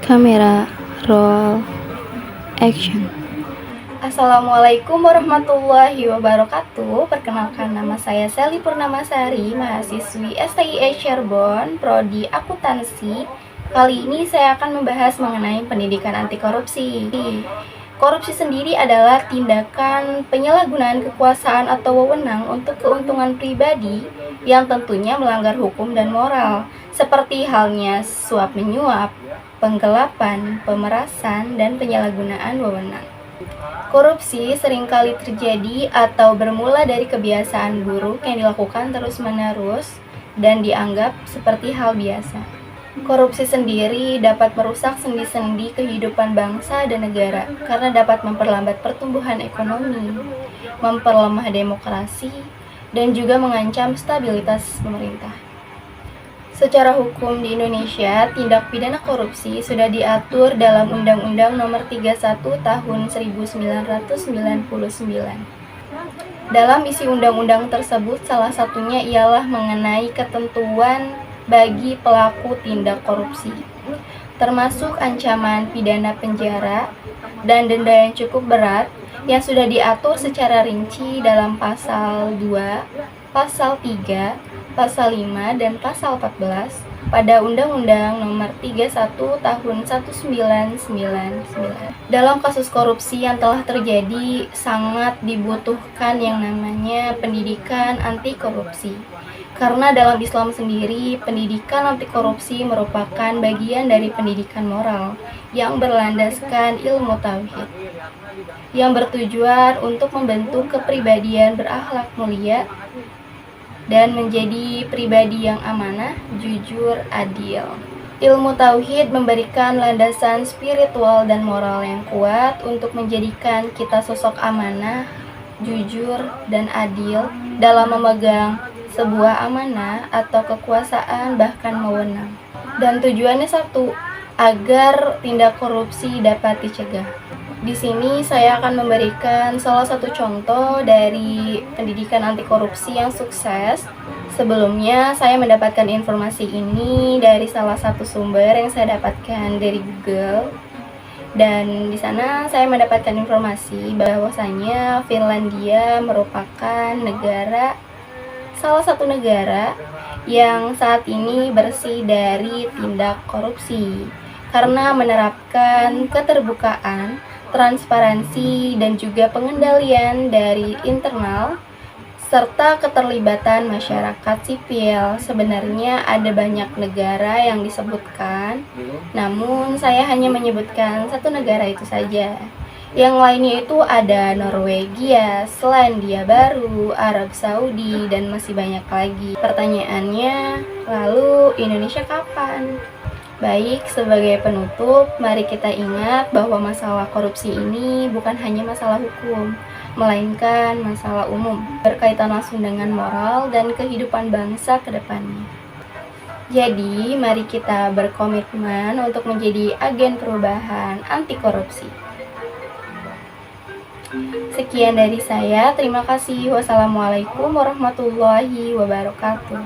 Kamera, roll, action. Assalamualaikum warahmatullahi wabarakatuh. Perkenalkan, nama saya Sally Purnamasari, mahasiswi STIE Cirebon, Prodi Akuntansi. Kali ini saya akan membahas mengenai pendidikan anti korupsi. Korupsi sendiri adalah tindakan penyalahgunaan kekuasaan atau wewenang untuk keuntungan pribadi yang tentunya melanggar hukum dan moral, seperti halnya suap menyuap, penggelapan, pemerasan, dan penyalahgunaan wewenang. Korupsi seringkali terjadi atau bermula dari kebiasaan buruk yang dilakukan terus-menerus dan dianggap seperti hal biasa. Korupsi sendiri dapat merusak sendi-sendi kehidupan bangsa dan negara karena dapat memperlambat pertumbuhan ekonomi, memperlemah demokrasi, dan juga mengancam stabilitas pemerintah. Secara hukum di Indonesia, tindak pidana korupsi sudah diatur dalam Undang-Undang Nomor 31 Tahun 1999. Dalam isi undang-undang tersebut, salah satunya ialah mengenai ketentuan bagi pelaku tindak korupsi, termasuk ancaman pidana penjara dan denda yang cukup berat yang sudah diatur secara rinci dalam pasal 2, pasal 3, pasal 5, dan pasal 14 pada Undang-Undang Nomor 31 Tahun 1999. Dalam kasus korupsi yang telah terjadi, sangat dibutuhkan yang namanya pendidikan anti korupsi. Karena dalam Islam sendiri, pendidikan anti korupsi merupakan bagian dari pendidikan moral yang berlandaskan ilmu tauhid, yang bertujuan untuk membentuk kepribadian berakhlak mulia dan menjadi pribadi yang amanah, jujur, adil. Ilmu tauhid memberikan landasan spiritual dan moral yang kuat untuk menjadikan kita sosok amanah, jujur, dan adil dalam memegang sebuah amanah atau kekuasaan bahkan wewenang. Dan tujuannya satu, agar tindak korupsi dapat dicegah. Di sini saya akan memberikan salah satu contoh dari pendidikan anti korupsi yang sukses. Sebelumnya saya mendapatkan informasi ini dari salah satu sumber yang saya dapatkan dari Google. Dan di sana saya mendapatkan informasi bahwasanya Finlandia merupakan salah satu negara yang saat ini bersih dari tindak korupsi karena menerapkan keterbukaan, transparansi, dan juga pengendalian dari internal serta keterlibatan masyarakat sipil. Sebenarnya ada banyak negara yang disebutkan, namun saya hanya menyebutkan satu negara itu saja. Yang lainnya itu ada Norwegia, Selandia Baru, Arab Saudi, dan masih banyak lagi. Pertanyaannya, lalu Indonesia kapan? Baik, sebagai penutup, mari kita ingat bahwa masalah korupsi ini bukan hanya masalah hukum, melainkan masalah umum, berkaitan langsung dengan moral dan kehidupan bangsa ke depannya. Jadi, mari kita berkomitmen untuk menjadi agen perubahan anti korupsi. Sekian dari saya, terima kasih. Wassalamualaikum warahmatullahi wabarakatuh.